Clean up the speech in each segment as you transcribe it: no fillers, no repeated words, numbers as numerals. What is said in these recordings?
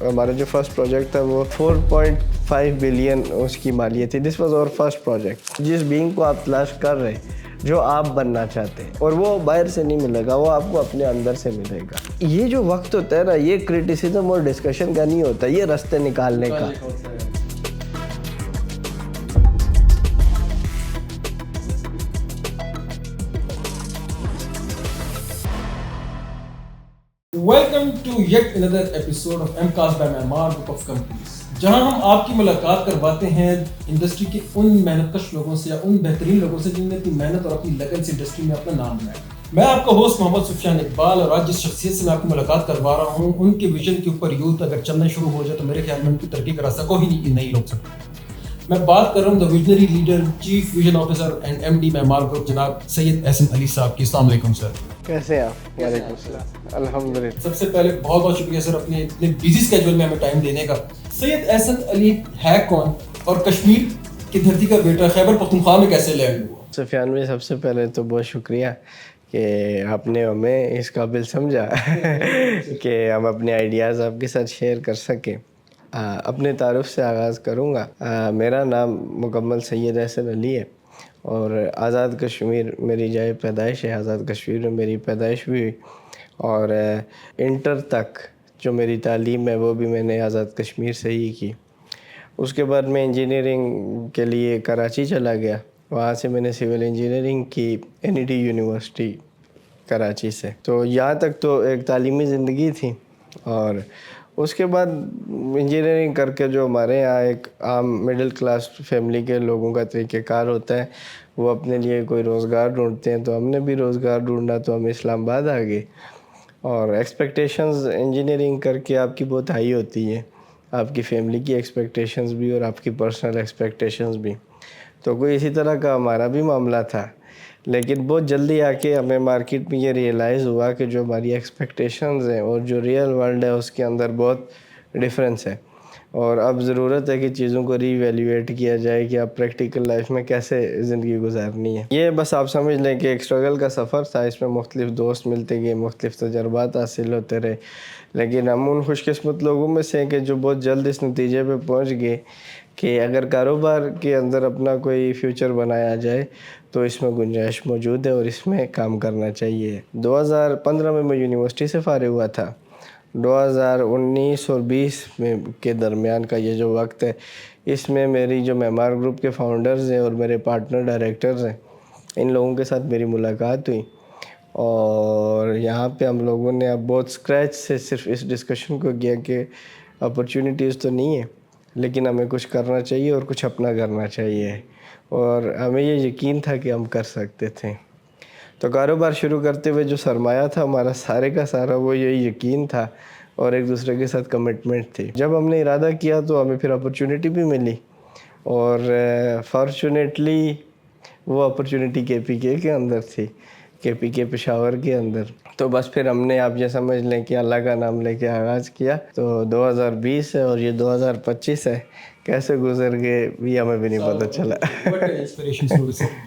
ہمارا جو first project تھا وہ 4.5 بلین اس کی مالیت تھی. دس واز اور فرسٹ پروجیکٹ. جس بینگ کو آپ تلاش کر رہے جو آپ بننا چاہتے ہیں, اور وہ باہر سے نہیں ملے گا, وہ آپ کو اپنے اندر سے ملے گا. یہ جو وقت ہوتا ہے نا, یہ کرٹیسزم اور ڈسکشن کا نہیں ہوتا, یہ راستے نکالنے کا. Welcome to yet another episode of M cast by Memaar group of companies, جہاں ہم آپ کی ملاقات کرواتے ہیں انڈسٹری کے ان محنت کش لوگوں سے یا ان بہترین لوگوں سے جن نے اپنی محنت اور اپنی لگن سے انڈسٹری میں اپنا نام بنایا. میں آپ کا ہوسٹ محمد سفیان اقبال, اور آج جس شخصیت سے میں آپ کی ملاقات کروا رہا ہوں, ان کے ویژن کے اوپر یوتھ اگر چلنا شروع ہو جائے تو میرے خیال میں ان کی ترقی کا راستہ کوئی نہیں روک سکتا. میں بات کر رہا ہوں the visionary leader, chief vision officer and M D Memaar group, جناب سید احسن علی صاحب کی. السلام علیکم سر. کیسے ہیں آپ؟ وعلیکم السلام. الحمدللہ. سب سے پہلے بہت بہت شکریہ سر اپنے اتنے بزی اسکیجول میں ہمیں ٹائم دینے کا. سید احسن علی ہے کون, اور کشمیر کی دھرتی کا بیٹا خیبر پختونخوا میں کیسے لینڈ ہوا؟ سفیان بھائی, سب سے پہلے تو بہت شکریہ کہ آپ نے ہمیں اس قابل سمجھا کہ ہم اپنے آئیڈیاز آپ کے ساتھ شیئر کر سکیں. اپنے تعارف سے آغاز کروں گا. میرا نام مکمل سید احسن علی ہے, اور آزاد کشمیر میری جائے پیدائش ہے. آزاد کشمیر میں میری پیدائش بھی ہوئی, اور انٹر تک جو میری تعلیم ہے وہ بھی میں نے آزاد کشمیر سے ہی کی. اس کے بعد میں انجینئرنگ کے لیے کراچی چلا گیا. وہاں سے میں نے سول انجینئرنگ کی N E D university Karachi سے. تو یہاں تک تو ایک تعلیمی زندگی تھی, اور اس کے بعد انجینئرنگ کر کے جو ہمارے یہاں ایک عام مڈل کلاس فیملی کے لوگوں کا طریقہ کار ہوتا ہے, وہ اپنے لیے کوئی روزگار ڈھونڈتے ہیں. تو ہم نے بھی روزگار ڈھونڈا, تو ہم اسلام آباد آ گئے. اور ایکسپیکٹیشنز انجینئرنگ کر کے آپ کی بہت ہائی ہوتی ہیں, آپ کی فیملی کی ایکسپیکٹیشنز بھی اور آپ کی پرسنل ایکسپیکٹیشنز بھی. تو کوئی اسی طرح کا ہمارا بھی معاملہ تھا, لیکن بہت جلدی آ کے ہمیں مارکیٹ میں یہ ریئلائز ہوا کہ جو ہماری ایکسپیکٹیشنز ہیں اور جو ریئل ورلڈ ہے اس کے اندر بہت ڈفرینس ہے. اور اب ضرورت ہے کہ چیزوں کو ری ایویلیویٹ کیا جائے کہ اب پریکٹیکل لائف میں کیسے زندگی گزارنی ہے. یہ بس آپ سمجھ لیں کہ ایک اسٹرگل کا سفر تھا. اس میں مختلف دوست ملتے گئے, مختلف تجربات حاصل ہوتے رہے, لیکن ہم ان خوش قسمت لوگوں میں سے ہیں کہ جو بہت جلد اس نتیجے پہ پہنچ گئے کہ اگر کاروبار کے اندر اپنا کوئی فیوچر بنایا جائے تو اس میں گنجائش موجود ہے اور اس میں کام کرنا چاہیے. 2015 میں یونیورسٹی سے فارغ ہوا تھا. 2019 اور 20 میں کے درمیان کا یہ جو وقت ہے, اس میں میری جو معمار گروپ کے فاؤنڈرز ہیں اور میرے پارٹنر ڈائریکٹرز ہیں, ان لوگوں کے ساتھ میری ملاقات ہوئی. اور یہاں پہ ہم لوگوں نے اب بہت اسکریچ سے صرف اس ڈسکشن کو کیا کہ اپرچونیٹیز تو نہیں ہیں, لیکن ہمیں کچھ کرنا چاہیے اور کچھ اپنا کرنا چاہیے, اور ہمیں یہ یقین تھا کہ ہم کر سکتے تھے. تو کاروبار شروع کرتے ہوئے جو سرمایہ تھا ہمارا سارے کا سارا, وہ یہی یقین تھا اور ایک دوسرے کے ساتھ کمٹمنٹ تھی. جب ہم نے ارادہ کیا تو ہمیں پھر اپرچونیٹی بھی ملی, اور فارچونیٹلی وہ اپرچونیٹی کے پی کے اندر تھی, کے پی کے پشاور کے اندر. تو بس پھر ہم نے, آپ یہ سمجھ لیں کہ اللہ کا نام لے کے آغاز کیا. تو 2020 ہے اور یہ 2025 ہے, کیسے گزر گئے یہ ہمیں بھی نہیں پتہ چلا.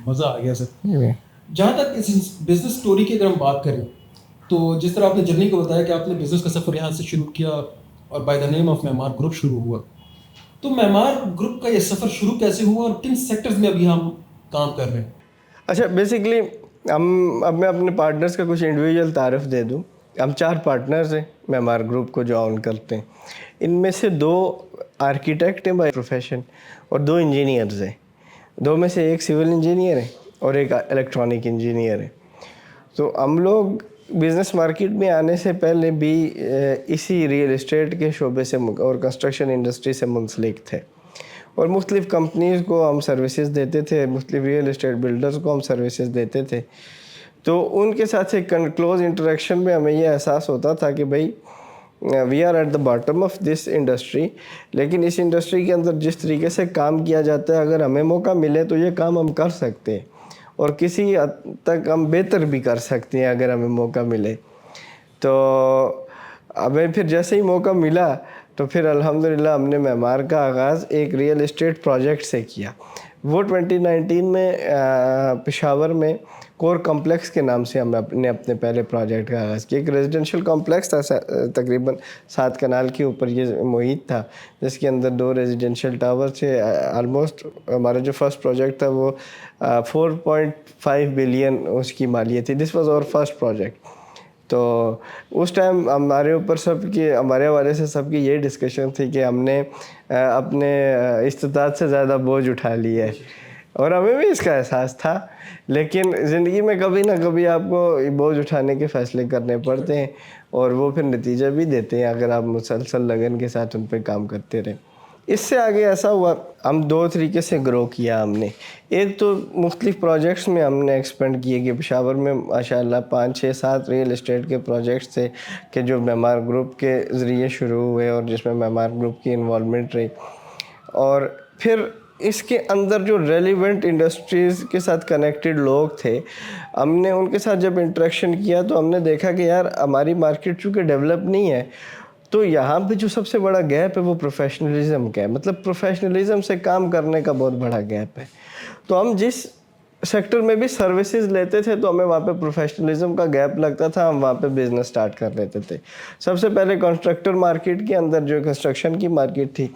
مزہ آ گیا سر. جہاں تک اس بزنس سٹوری کی اگر ہم بات کریں تو جس طرح آپ نے جرنی کو بتایا کہ آپ نے بزنس کا سفر یہاں سے شروع کیا اور بائی دا نیم آف معمار گروپ شروع ہوا, تو معمار گروپ کا یہ سفر شروع کیسے ہوا اور کن سیکٹرز میں ابھی ہم کام کر رہے ہیں؟ اچھا, بیسکلی اب میں اپنے پارٹنرز کا کچھ انڈیویجول تعارف دے دوں. ہم 4 پارٹنرز ہیں معمار گروپ کو جو آن کرتے ہیں. ان میں سے 2 آرکیٹیکٹ ہیں بائی پروفیشن اور 2 انجینئرز ہیں. 2 میں سے ایک سول انجینئر ہے اور ایک الیکٹرانک انجینئر ہے. تو ہم لوگ بزنس مارکیٹ میں آنے سے پہلے بھی اسی ریئل اسٹیٹ کے شعبے سے اور کنسٹرکشن انڈسٹری سے منسلک تھے, اور مختلف کمپنیز کو ہم سروسز دیتے تھے, مختلف ریئل اسٹیٹ بلڈرز کو ہم سروسز دیتے تھے. تو ان کے ساتھ ایک کلوز انٹریکشن میں ہمیں یہ احساس ہوتا تھا کہ بھائی we are at the bottom of this industry, لیکن اس انڈسٹری کے اندر جس طریقے سے کام کیا جاتا ہے, اگر ہمیں موقع ملے تو یہ کام ہم کر سکتے ہیں, اور کسی حد تک ہم بہتر بھی کر سکتے ہیں اگر ہمیں موقع ملے. تو ہمیں پھر جیسے ہی موقع ملا تو پھر الحمدللہ ہم نے معمار کا آغاز ایک ریئل اسٹیٹ پروجیکٹ سے کیا. وہ 2019 میں پشاور میں کور کمپلیکس کے نام سے ہم نے اپنے پہلے پروجیکٹ کا آغاز کیا. ایک ریزیڈینشیل کمپلیکس تھا تقریباً 7 کنال کے اوپر یہ محیط تھا, جس کے اندر 2 ریزیڈینشیل ٹاور تھے. آلموسٹ ہمارا جو فرسٹ پروجیکٹ تھا وہ 4.5 بلین اس کی مالیت تھی. This was our first project. تو اس ٹائم ہمارے اوپر ہمارے حوالے سے سب کی یہ ڈسکشن تھی کہ ہم نے اپنے استطاعت سے زیادہ بوجھ اٹھا لیا ہے, اور ہمیں بھی اس کا احساس تھا. لیکن زندگی میں کبھی نہ کبھی آپ کو بوجھ اٹھانے کے فیصلے کرنے پڑتے ہیں, اور وہ پھر نتیجہ بھی دیتے ہیں اگر آپ مسلسل لگن کے ساتھ ان پہ کام کرتے رہیں. اس سے آگے ایسا ہوا, ہم 2 طریقے سے گرو کیا ہم نے. ایک تو مختلف پروجیکٹس میں ہم نے ایکسپینڈ کیے کہ پشاور میں ماشاءاللہ 5 6 7 ریئل اسٹیٹ کے پروجیکٹس تھے کہ جو معمار گروپ کے ذریعے شروع ہوئے, اور جس میں معمار گروپ کی انوالومنٹ رہی. اور پھر اس کے اندر جو ریلیونٹ انڈسٹریز کے ساتھ کنیکٹڈ لوگ تھے, ہم نے ان کے ساتھ جب انٹریکشن کیا تو ہم نے دیکھا کہ یار ہماری مارکیٹ چونکہ ڈیولپ نہیں ہے, تو یہاں پہ جو سب سے بڑا گیپ ہے وہ پروفیشنلزم کا ہے. مطلب پروفیشنلزم سے کام کرنے کا بہت بڑا گیپ ہے. تو ہم جس سیکٹر میں بھی سروسز لیتے تھے تو ہمیں وہاں پہ پروفیشنلزم کا گیپ لگتا تھا, ہم وہاں پہ بزنس سٹارٹ کر لیتے تھے. سب سے پہلے کنسٹرکٹر مارکیٹ کے اندر جو کنسٹرکشن کی مارکیٹ تھی,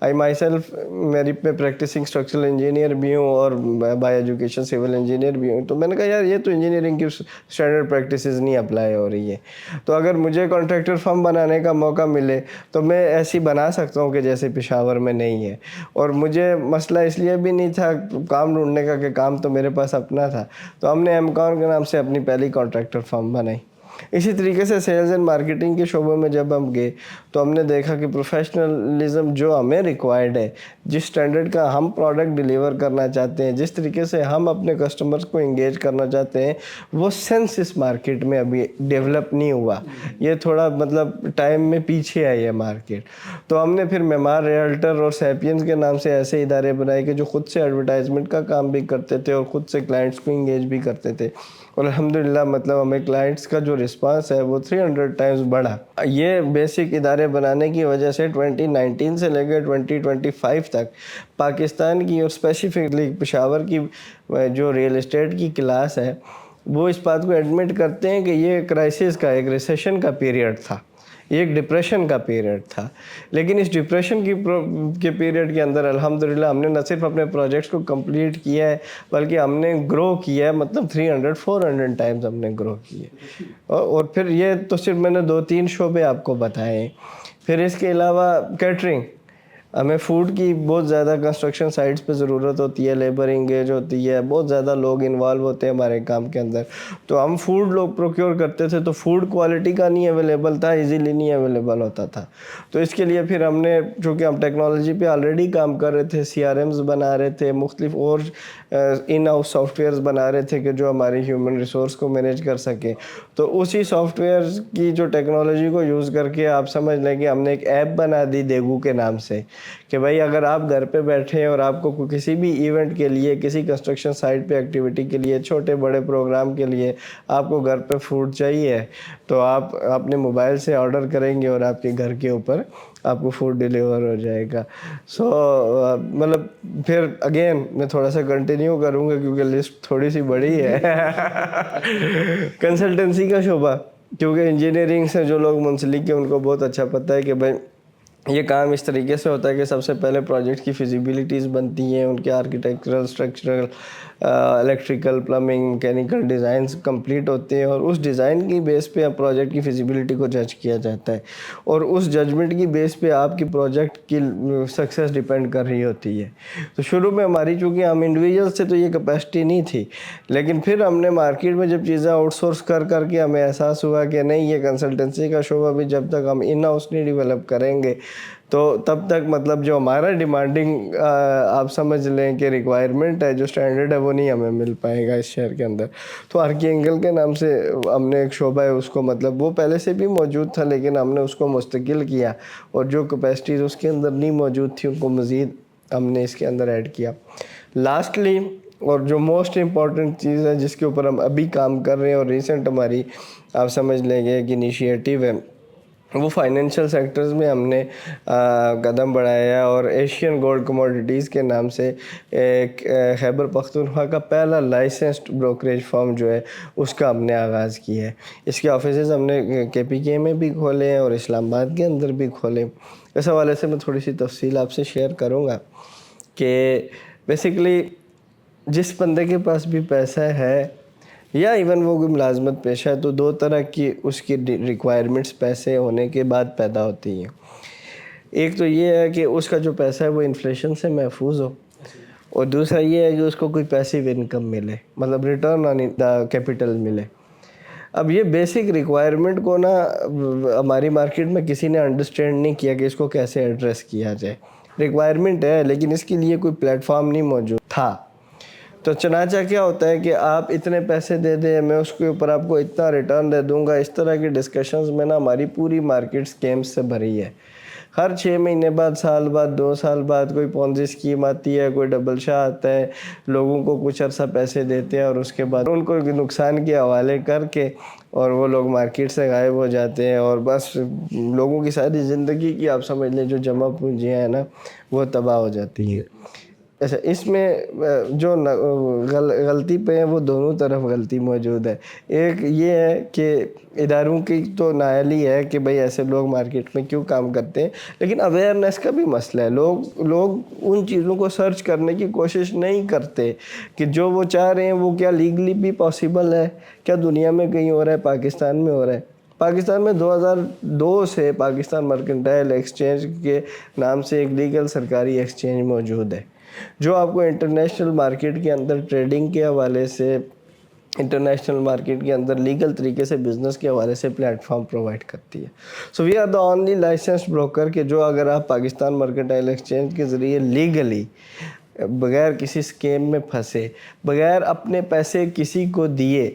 آئی مائی سیلف میری میں پریکٹسنگ اسٹرکچرل انجینئر بھی ہوں اور بائی ایجوکیشن سول انجینئر بھی ہوں. تو میں نے کہا یار یہ تو انجینئرنگ کی اسٹینڈرڈ پریکٹسز نہیں اپلائی ہو رہی ہے, تو اگر مجھے کانٹریکٹر فرم بنانے کا موقع ملے تو میں ایسی بنا سکتا ہوں کہ جیسے پشاور میں نہیں ہے. اور مجھے مسئلہ اس لیے بھی نہیں تھا کام ڈھونڈنے کا کہ کام تو میرے پاس اپنا تھا, تو ہم نے ایم کون کے نام سے اپنی پہلی کانٹریکٹر فرم بنائی. اسی طریقے سے سیلز اینڈ مارکیٹنگ کے شعبوں میں جب ہم گئے تو ہم نے دیکھا کہ پروفیشنلزم جو ہمیں ریکوائرڈ ہے, جس سٹینڈرڈ کا ہم پروڈکٹ ڈیلیور کرنا چاہتے ہیں, جس طریقے سے ہم اپنے کسٹمرز کو انگیج کرنا چاہتے ہیں, وہ سینس اس مارکیٹ میں ابھی ڈیولپ نہیں ہوا. یہ تھوڑا مطلب ٹائم میں پیچھے ہے یہ مارکیٹ. تو ہم نے پھر معمار ریئلٹر اور سیپینز کے نام سے ایسے ادارے بنائے کہ جو خود سے ایڈورٹائزمنٹ کا کام بھی کرتے تھے اور خود سے کلائنٹس کو انگیج بھی کرتے تھے. اور الحمدللہ مطلب ہمیں کلائنٹس کا جو رسپانس ہے وہ 300 ٹائمز بڑھا. یہ بیسک ادارے بنانے کی وجہ سے 2019 سے لے کے 2025 تک پاکستان کی اور اسپیسیفکلی پشاور کی جو ریئل اسٹیٹ کی کلاس ہے وہ اس بات کو ایڈمٹ کرتے ہیں کہ یہ کرائسس کا, ایک ریسیشن کا پیریڈ تھا, یہ ایک ڈپریشن کا پیریڈ تھا. لیکن اس ڈپریشن کے پیریڈ کے اندر الحمدللہ ہم نے نہ صرف اپنے پروجیکٹس کو کمپلیٹ کیا ہے بلکہ ہم نے گرو کیا ہے. مطلب 300-400 ٹائمز ہم نے گرو کیے. اور پھر یہ تو صرف میں نے 2-3 شعبے آپ کو بتائے ہیں. پھر اس کے علاوہ کیٹرنگ, ہمیں فوڈ کی بہت زیادہ کنسٹرکشن سائٹس پہ ضرورت ہوتی ہے, لیبر انگیج ہوتی ہے, بہت زیادہ لوگ انوالو ہوتے ہیں ہمارے کام کے اندر. تو ہم فوڈ لوگ پروکیور کرتے تھے تو فوڈ کوالٹی کا نہیں اویلیبل تھا, ایزیلی نہیں اویلیبل ہوتا تھا. تو اس کے لیے پھر ہم نے, چونکہ ہم ٹیکنالوجی پہ آلریڈی کام کر رہے تھے, CRMs بنا رہے تھے, مختلف اور ان ہاؤس سافٹ ویئرز بنا رہے تھے کہ جو ہماری ہیومن ریسورس کو مینیج کر سکے. تو اسی سافٹ ویئرز کی جو ٹیکنالوجی کو یوز کر کے آپ سمجھ لیں کہ ہم نے ایک ایپ بنا دی دیگو کے نام سے کہ بھائی اگر آپ گھر پہ بیٹھے ہیں اور آپ کو کسی بھی ایونٹ کے لیے, کسی کنسٹرکشن سائٹ پہ ایکٹیویٹی کے لیے, چھوٹے بڑے پروگرام کے لیے آپ کو گھر پہ فوڈ چاہیے تو آپ اپنے موبائل سے آرڈر کریں گے اور آپ کے گھر کے اوپر آپ کو فوڈ ڈیلیور ہو جائے گا. سو مطلب پھر اگین میں تھوڑا سا کنٹینیو کروں گا کیونکہ لسٹ تھوڑی سی بڑی ہے. کنسلٹنسی کا شعبہ, کیونکہ انجینئرنگ سے جو لوگ منسلک ہیں ان کو بہت اچھا پتہ ہے کہ بھائی یہ کام اس طریقے سے ہوتا ہے کہ سب سے پہلے پروجیکٹ کی فیزیبلٹیز بنتی ہیں, ان کے architectural, structural, electrical, plumbing, mechanical designs complete ہوتے ہیں, اور اس ڈیزائن کی بیس پہ پروجیکٹ کی فیزیبلٹی کو جج کیا جاتا ہے, اور اس ججمنٹ کی بیس پہ آپ کی پروجیکٹ کی سکسیس ڈیپینڈ کر رہی ہوتی ہے. تو شروع میں ہماری چونکہ ہم انڈیویجول سے تو یہ کیپیسٹی نہیں تھی, لیکن پھر ہم نے مارکیٹ میں جب چیزیں آؤٹ سورس کر کے ہمیں احساس ہوا کہ نہیں, یہ کنسلٹنسی کا شعبہ بھی جب تک ہم ان ہاؤس نہیں ڈیولپ کریں گے تو تب تک مطلب جو ہمارا ڈیمانڈنگ آپ سمجھ لیں کہ ریکوائرمنٹ ہے, جو سٹینڈرڈ ہے, وہ نہیں ہمیں مل پائے گا اس شہر کے اندر. تو آرکی اینگل کے نام سے ہم نے ایک شعبہ ہے, اس کو مطلب وہ پہلے سے بھی موجود تھا لیکن ہم نے اس کو مستقل کیا, اور جو کیپیسٹیز اس کے اندر نہیں موجود تھی ان کو مزید ہم نے اس کے اندر ایڈ کیا. لاسٹلی اور جو موسٹ امپورٹنٹ چیز ہے جس کے اوپر ہم ابھی کام کر رہے ہیں اور ریسنٹ ہماری آپ سمجھ لیں گے ایک انیشیٹو ہے وہ فائنینشیل سیکٹرز میں ہم نے قدم بڑھایا ہے، اور ایشین گولڈ کموڈیٹیز کے نام سے ایک خیبر پختونخوا کا پہلا لائسنسڈ بروکریج فارم جو ہے اس کا ہم نے آغاز کیا ہے۔ اس کے آفیسز ہم نے KPK میں بھی کھولے ہیں اور اسلام آباد کے اندر بھی کھولے۔ اس حوالے سے میں تھوڑی سی تفصیل آپ سے شیئر کروں گا کہ بیسیکلی جس بندے کے پاس بھی پیسہ ہے یا ایون وہ کوئی ملازمت پیشہ ہے، تو دو طرح کی اس کی ریکوائرمنٹس پیسے ہونے کے بعد پیدا ہوتی ہیں۔ ایک تو یہ ہے کہ اس کا جو پیسہ ہے وہ انفلیشن سے محفوظ ہو، اور دوسرا یہ ہے کہ اس کو کوئی پیسیو انکم ملے، مطلب ریٹرن آن کیپٹل ملے۔ اب یہ بیسک ریکوائرمنٹ کو نا ہماری مارکیٹ میں کسی نے انڈرسٹینڈ نہیں کیا کہ اس کو کیسے ایڈریس کیا جائے۔ ریکوائرمنٹ ہے لیکن اس کے لیے کوئی پلیٹ فارم نہیں موجود تھا، تو چنانچہ کیا ہوتا ہے کہ آپ اتنے پیسے دے دیں، میں اس کے اوپر آپ کو اتنا ریٹرن دے دوں گا، اس طرح کی ڈسکشنز میں نا ہماری پوری مارکیٹ اسکیمز سے بھری ہے۔ ہر 6 مہینے بعد، سال بعد، 2 سال بعد کوئی پونزی اسکیم آتی ہے، کوئی ڈبل شاہ آتا ہے، لوگوں کو کچھ عرصہ پیسے دیتے ہیں اور اس کے بعد ان کو نقصان کے حوالے کر کے اور وہ لوگ مارکیٹ سے غائب ہو جاتے ہیں، اور بس لوگوں کی ساری زندگی کی آپ سمجھ لیں جو جمع پونجیاں ہیں نا وہ تباہ ہو جاتی ہیں۔ اچھا، اس میں جو غلطی پہ ہے وہ دونوں طرف غلطی موجود ہے۔ ایک یہ ہے کہ اداروں کی تو نااہلی ہے کہ بھئی ایسے لوگ مارکیٹ میں کیوں کام کرتے ہیں، لیکن اویئرنیس کا بھی مسئلہ ہے۔ لوگ ان چیزوں کو سرچ کرنے کی کوشش نہیں کرتے کہ جو وہ چاہ رہے ہیں وہ کیا لیگلی بھی پاسیبل ہے، کیا دنیا میں کہیں ہو رہا ہے، پاکستان میں ہو رہا ہے۔ پاکستان میں 2002 سے پاکستان مرکنٹائل ایکسچینج کے نام سے ایک لیگل سرکاری ایکسچینج موجود ہے، جو آپ کو انٹرنیشنل مارکیٹ کے اندر ٹریڈنگ کے حوالے سے، انٹرنیشنل مارکیٹ کے اندر لیگل طریقے سے بزنس کے حوالے سے پلیٹ فارم پرووائڈ کرتی ہے۔ So we are the only licensed broker کہ جو اگر آپ پاکستان مرکنٹائل ایکسچینج کے ذریعے لیگلی بغیر کسی اسکیم میں پھنسے، بغیر اپنے پیسے کسی کو دیے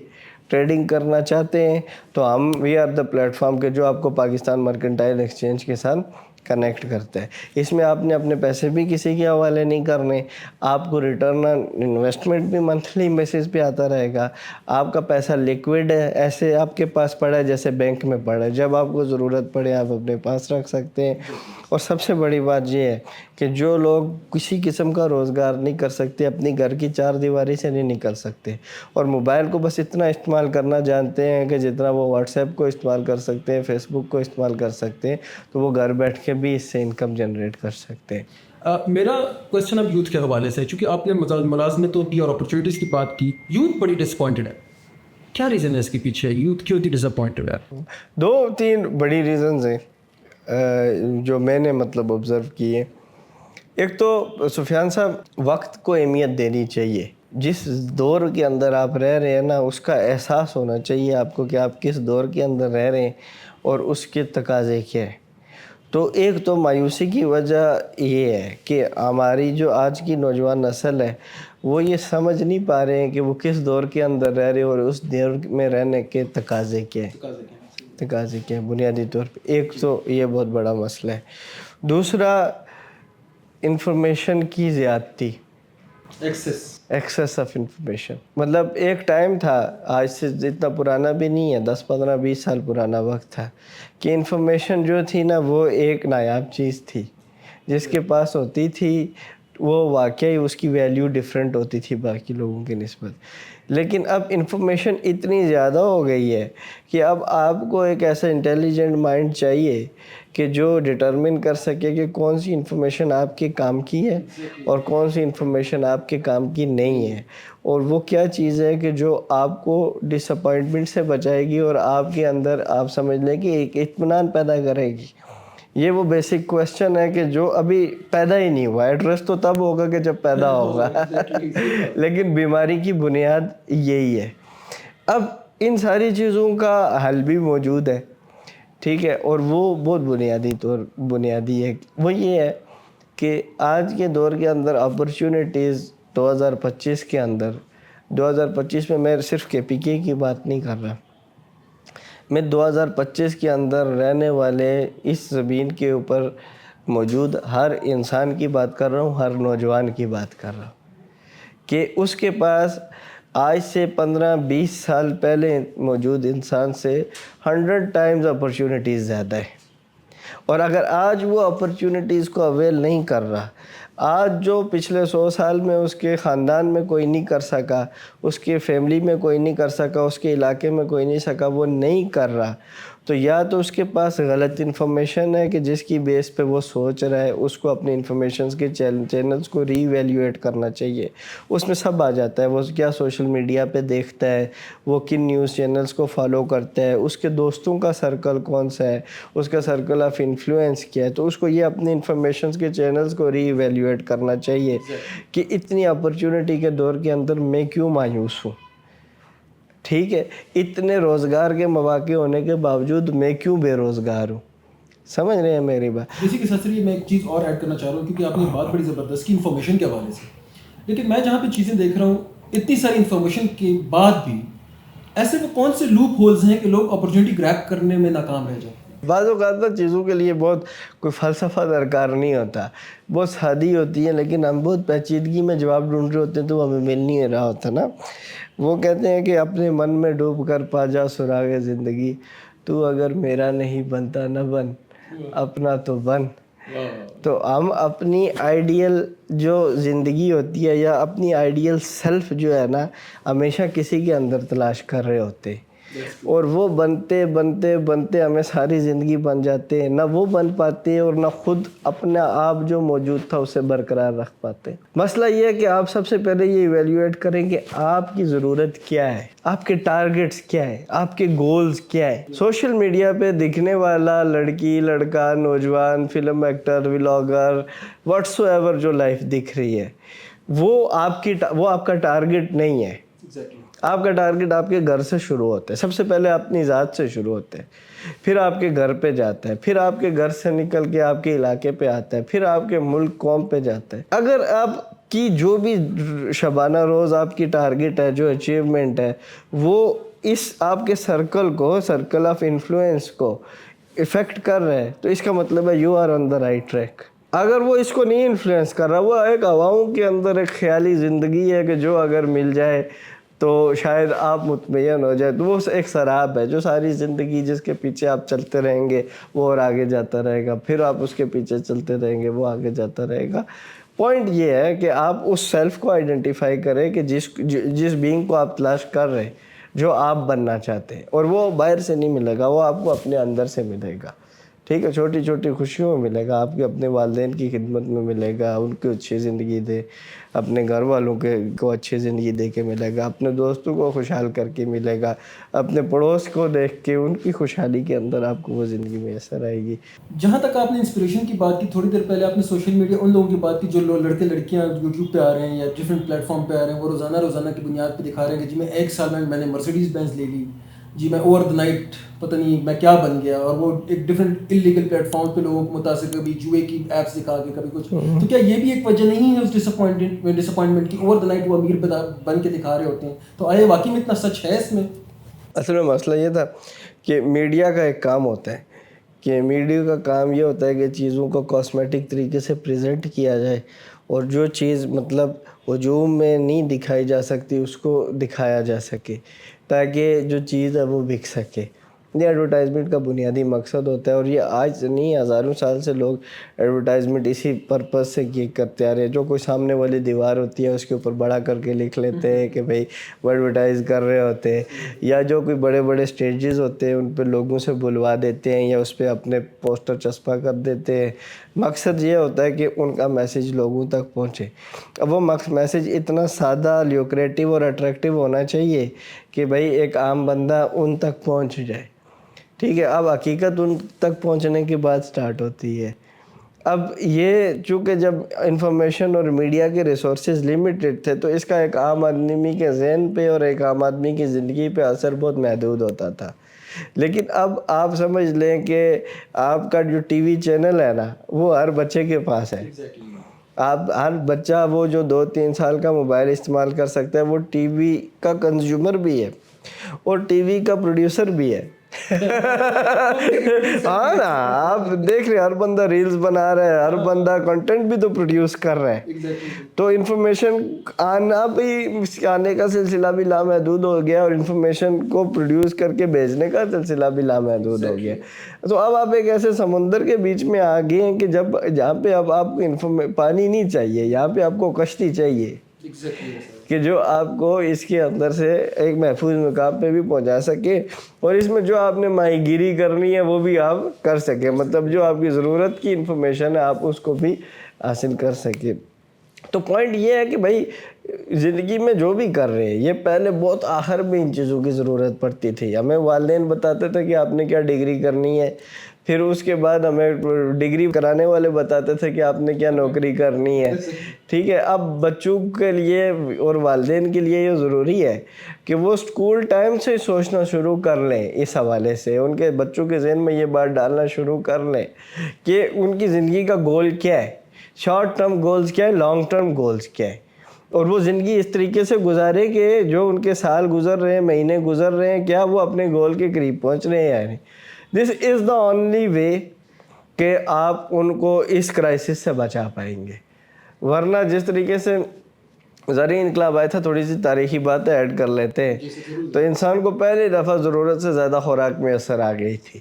ٹریڈنگ کرنا چاہتے ہیں، تو ہم we are the platform کہ جو آپ کو پاکستان مرکنٹائل ایکسچینج کے ساتھ کنیکٹ کرتا ہے۔ اس میں آپ نے اپنے پیسے بھی کسی کے حوالے نہیں کرنے، آپ کو ریٹرن آن انویسٹمنٹ بھی منتھلی بیسس پہ آتا رہے گا، آپ کا پیسہ لیکوڈ ہے، ایسے آپ کے پاس پڑا ہے جیسے بینک میں پڑا ہے، جب آپ کو ضرورت پڑے آپ اپنے پاس رکھ سکتے ہیں۔ اور سب سے بڑی بات یہ ہے کہ جو لوگ کسی قسم کا روزگار نہیں کر سکتے، اپنی گھر کی 4 دیواری سے نہیں نکل سکتے، اور موبائل کو بس اتنا استعمال کرنا جانتے ہیں کہ جتنا وہ واٹس ایپ کو استعمال کر سکتے ہیں، فیس بک کو استعمال کر سکتے ہیں، تو وہ گھر بیٹھ کے بھی اس سے انکم جنریٹ کر سکتے ہیں۔ میرا کوشچن اب یوتھ کے حوالے سے ہے، چونکہ آپ نے ملازمتوں کی اور اپرچونیٹیز کی بات کی، یوتھ بڑی ڈس اپوائنٹڈ ہے، کیا ریزن ہے اس کے پیچھے؟ یوتھ کیوں ڈس اپوائنٹڈ ہے؟ 2-3 بڑی ریزنز ہیں جو میں نے مطلب آبزرو کیے۔ ایک تو سفیان صاحب، وقت کو اہمیت دینی چاہیے۔ جس دور کے اندر آپ رہ رہے ہیں نا، اس کا احساس ہونا چاہیے آپ کو کہ آپ کس دور کے اندر رہ رہے ہیں اور اس کے تقاضے کیا ہیں۔ تو ایک تو مایوسی کی وجہ یہ ہے کہ ہماری جو آج کی نوجوان نسل ہے وہ یہ سمجھ نہیں پا رہے ہیں کہ وہ کس دور کے اندر رہ رہے ہیں اور اس دور میں رہنے کے تقاضے کیا ہیں بنیادی طور پہ۔ ایک تو یہ بہت بڑا مسئلہ ہے۔ دوسرا، انفارمیشن کی زیادتی، ایکسیس آف انفارمیشن۔ مطلب ایک ٹائم تھا، آج سے اتنا پرانا بھی نہیں ہے، 10-15-20 سال پرانا وقت تھا، کہ انفارمیشن جو تھی نا وہ ایک نایاب چیز تھی، جس کے پاس ہوتی تھی وہ واقعی اس کی ویلیو ڈیفرنٹ ہوتی تھی باقی لوگوں کی نسبت۔ لیکن اب انفارمیشن اتنی زیادہ ہو گئی ہے کہ اب آپ کو ایک ایسا انٹیلیجنٹ مائنڈ چاہیے کہ جو ڈٹرمن کر سکے کہ کون سی انفارمیشن آپ کے کام کی ہے اور کون سی انفارمیشن آپ کے کام کی نہیں ہے، اور وہ کیا چیز ہے کہ جو آپ کو ڈس اپوائنٹمنٹ سے بچائے گی اور آپ کے اندر آپ سمجھ لیں کہ ایک اطمینان پیدا کرے گی۔ یہ وہ بیسک کویسچن ہے کہ جو ابھی پیدا ہی نہیں ہوا۔ ایڈریس تو تب ہوگا کہ جب پیدا ہوگا، لیکن بیماری کی بنیاد یہی ہے۔ اب ان ساری چیزوں کا حل بھی موجود ہے، ٹھیک ہے، اور وہ بہت بنیادی ہے۔ وہ یہ ہے کہ آج کے دور کے اندر اپرچونیٹیز 2025 کے اندر، 2025 میں میں صرف KPK کی بات نہیں کر رہا، میں 2025 کے اندر رہنے والے اس زمین کے اوپر موجود ہر انسان کی بات کر رہا ہوں، ہر نوجوان کی بات کر رہا ہوں، کہ اس کے پاس آج سے 15-20 سال پہلے موجود انسان سے 100 ٹائمز اپرچونیٹیز زیادہ ہے۔ اور اگر آج وہ اپرچونٹیز کو اویل نہیں کر رہا، آج جو پچھلے 100 سال میں اس کے خاندان میں کوئی نہیں کر سکا، اس کے فیملی میں کوئی نہیں کر سکا، اس کے علاقے میں کوئی نہیں سکا، وہ نہیں کر رہا، تو یا تو اس کے پاس غلط انفارمیشن ہے کہ جس کی بیس پہ وہ سوچ رہا ہے، اس کو اپنے انفارمیشنز کے چینلز کو ری ایویلیویٹ کرنا چاہیے۔ اس میں سب آ جاتا ہے، وہ کیا سوشل میڈیا پہ دیکھتا ہے، وہ کن نیوز چینلز کو فالو کرتا ہے، اس کے دوستوں کا سرکل کون سا ہے، اس کا سرکل آف انفلوئنس کیا ہے، تو اس کو یہ اپنے انفارمیشنز کے چینلز کو ری ایویلیویٹ کرنا چاہیے کہ اتنی اپرچونٹی کے دور کے اندر میں کیوں مایوس ہوں، ٹھیک ہے، اتنے روزگار کے مواقع ہونے کے باوجود میں کیوں بے روزگار ہوں۔ سمجھ رہے ہیں میری بات؟ اسی کے ساتھ میں ایک چیز اور ایڈ کرنا چاہ رہا ہوں، کیونکہ آپ نے بات بڑی زبردست کی انفارمیشن کے حوالے سے، لیکن میں جہاں پہ چیزیں دیکھ رہا ہوں اتنی ساری انفارمیشن کے بعد بھی ایسے وہ کون سے لوپ ہولز ہیں کہ لوگ اپرچونٹی گریب کرنے میں ناکام رہ جاتے ہیں؟ بعض اوقات نا چیزوں کے لیے بہت کوئی فلسفہ درکار نہیں ہوتا، بہت سادی ہوتی ہے، لیکن ہم بہت پیچیدگی میں جواب ڈھونڈ رہے ہوتے ہیں تو ہمیں مل نہیں رہا ہوتا نا۔ وہ کہتے ہیں کہ اپنے من میں ڈوب کر پا جا سراغ زندگی، تو اگر میرا نہیں بنتا نہ بن، اپنا تو بن۔ تو ہم اپنی آئیڈیل جو زندگی ہوتی ہے یا اپنی آئیڈیل سیلف جو ہے نا، ہمیشہ کسی کے اندر تلاش کر رہے ہوتے ہیں، اور وہ بنتے بنتے بنتے ہمیں ساری زندگی بن جاتے ہیں، نہ وہ بن پاتے اور نہ خود اپنا آپ جو موجود تھا اسے برقرار رکھ پاتے۔ مسئلہ یہ ہے کہ آپ سب سے پہلے یہ ایویلیویٹ کریں کہ آپ کی ضرورت کیا ہے، آپ کے ٹارگٹس کیا ہے، آپ کے گولز کیا ہے۔ سوشل میڈیا پہ دکھنے والا لڑکی، لڑکا، نوجوان، film actor, vlogger, what's ever جو لائف دکھ رہی ہے، وہ آپ کا ٹارگٹ نہیں ہے۔ آپ کا ٹارگٹ آپ کے گھر سے شروع ہوتا ہے، سب سے پہلے اپنی ذات سے شروع ہوتا ہے، پھر آپ کے گھر پہ جاتا ہے، پھر آپ کے گھر سے نکل کے آپ کے علاقے پہ آتا ہے، پھر آپ کے ملک قوم پہ جاتا ہے۔ اگر آپ کی جو بھی شبانہ روز آپ کی ٹارگٹ ہے، جو اچیومنٹ ہے، وہ اس آپ کے سرکل آف انفلوئنس کو افیکٹ کر رہے ہیں، تو اس کا مطلب ہے you are on the right track. اگر وہ اس کو نہیں انفلوئنس کر رہا، وہ ایک ہواؤں کے اندر ایک خیالی زندگی ہے کہ جو اگر مل جائے تو شاید آپ مطمئن ہو جائے، تو وہ ایک سراب ہے جو ساری زندگی جس کے پیچھے آپ چلتے رہیں گے وہ اور آگے جاتا رہے گا، پھر آپ اس کے پیچھے چلتے رہیں گے وہ آگے جاتا رہے گا۔ پوائنٹ یہ ہے کہ آپ اس سیلف کو آئیڈینٹیفائی کریں کہ جس بینگ کو آپ تلاش کر رہے ہیں، جو آپ بننا چاہتے ہیں، اور وہ باہر سے نہیں ملے گا، وہ آپ کو اپنے اندر سے ملے گا، ٹھیک ہے، چھوٹی چھوٹی خوشیوں میں ملے گا، آپ کے اپنے والدین کی خدمت میں ملے گا، ان کو اچھی زندگی دے، اپنے گھر والوں کو اچھی زندگی دے کے ملے گا، اپنے دوستوں کو خوشحال کر کے ملے گا، اپنے پڑوس کو دیکھ کے ان کی خوشحالی کے اندر آپ کو وہ زندگی میسر آئے گی۔ جہاں تک آپ نے انسپریشن کی بات کی، تھوڑی دیر پہلے آپ نے سوشل میڈیا ان لوگوں کی بات کی جو لڑکے لڑکیاں یوٹیوب پہ آ رہے ہیں یا ڈفرینٹ پلیٹ فارم پہ آ رہے ہیں، وہ روزانہ کی بنیاد پہ دکھا رہے ہیں کہ جی میں 1 سال میں نے مرسیڈیز بینز لے لی، جی میں اوور دا نائٹ پتہ نہیں میں کیا بن گیا، اور وہ ایک ڈفرینٹ انلیگل پلیٹ فارم پہ لوگوں کو متاثر، کبھی جوئے کی ایپس دکھا کے کبھی کچھ، تو کیا یہ بھی ایک وجہ نہیں ہے اس ڈسپوائنٹمنٹ کی؟ اوور دا نائٹ وہ امیر بن کے دکھا رہے ہوتے ہیں، تو آیا واقعی میں اتنا سچ ہے اس میں؟ اصل میں مسئلہ یہ تھا کہ میڈیا کا ایک کام ہوتا ہے کہ میڈیا کا کام یہ ہوتا ہے کہ چیزوں کو کاسمیٹک طریقے سے پریزنٹ کیا جائے، اور جو چیز مطلب ہجوم میں نہیں دکھائی جا سکتی اس کو دکھایا جا سکے، تاکہ جو چیز ہے وہ بک سکے۔ یہ ایڈورٹائزمنٹ کا بنیادی مقصد ہوتا ہے، اور یہ آج سے نہیں، ہزاروں سال سے لوگ ایڈورٹائزمنٹ اسی پرپز سے کیے کرتے آ رہے ہیں۔ جو کوئی سامنے والی دیوار ہوتی ہے اس کے اوپر بڑا کر کے لکھ لیتے ہیں کہ بھئی وہ ایڈورٹائز کر رہے ہوتے ہیں، یا جو کوئی بڑے بڑے اسٹیجز ہوتے ہیں ان پہ لوگوں سے بلوا دیتے ہیں یا اس پہ اپنے پوسٹر چسپاں کر دیتے ہیں۔ مقصد یہ ہوتا ہے کہ ان کا میسیج لوگوں تک پہنچے۔ اب وہ میسیج اتنا سادہ، لیوکریٹو اور اٹریکٹیو ہونا چاہیے کہ بھئی ایک عام بندہ ان تک پہنچ جائے، ٹھیک ہے۔ اب حقیقت ان تک پہنچنے کے بعد سٹارٹ ہوتی ہے۔ اب یہ چونکہ جب انفارمیشن اور میڈیا کے ریسورسز لیمیٹڈ تھے، تو اس کا ایک عام آدمی کے ذہن پہ اور ایک عام آدمی کی زندگی پہ اثر بہت محدود ہوتا تھا۔ لیکن اب آپ سمجھ لیں کہ آپ کا جو ٹی وی چینل ہے نا، وہ ہر بچے کے پاس ہے۔ آپ ہر بچہ وہ جو 2-3 سال کا موبائل استعمال کر سکتا ہے، وہ ٹی وی کا کنزیومر بھی ہے اور ٹی وی کا پروڈیوسر بھی ہے۔ ہاں نا, آپ دیکھ رہے ہیں ہر بندہ ریلز بنا رہا ہے, ہر بندہ کنٹینٹ بھی تو پروڈیوس کر رہا ہے, تو انفارمیشن آنے کا سلسلہ بھی لامحدود ہو گیا, اور انفارمیشن کو پروڈیوس کر کے بھیجنے کا سلسلہ بھی لامحدود ہو گیا. تو اب آپ ایک ایسے سمندر کے بیچ میں آ گئے ہیں کہ جہاں پہ اب آپ کو پانی نہیں چاہیے, یہاں پہ آپ کو کشتی چاہیے کہ جو آپ کو اس کے اندر سے ایک محفوظ مقام پہ بھی پہنچا سکے, اور اس میں جو آپ نے ماہی گیری کرنی ہے وہ بھی آپ کر سکیں, مطلب جو آپ کی ضرورت کی انفارمیشن ہے آپ اس کو بھی حاصل کر سکیں. تو پوائنٹ یہ ہے کہ بھائی زندگی میں جو بھی کر رہے ہیں, یہ پہلے بہت آخر میں ان چیزوں کی ضرورت پڑتی تھی. ہمیں والدین بتاتے تھے کہ آپ نے کیا ڈگری کرنی ہے, پھر اس کے بعد ہمیں ڈگری کرانے والے بتاتے تھے کہ آپ نے کیا نوکری کرنی ہے, ٹھیک ہے. اب بچوں کے لیے اور والدین کے لیے یہ ضروری ہے کہ وہ اسکول ٹائم سے سوچنا شروع کر لیں, اس حوالے سے ان کے بچوں کے ذہن میں یہ بات ڈالنا شروع کر لیں کہ ان کی زندگی کا گول کیا ہے, شارٹ ٹرم گولز کیا ہے, لانگ ٹرم گولز کیا ہے, اور وہ زندگی اس طریقے سے گزارے کہ جو ان کے سال گزر رہے ہیں, مہینے گزر رہے ہیں, کیا وہ اپنے گول کے قریب پہنچ رہے ہیں. یعنی دس از دا اونلی وے کہ آپ ان کو اس کرائسس سے بچا پائیں گے. ورنہ جس طریقے سے زرعی انقلاب آیا تھا, تھوڑی سی تاریخی باتیں ایڈ کر لیتے ہیں, تو انسان کو پہلی دفعہ ضرورت سے زیادہ خوراک میسر آ گئی تھی.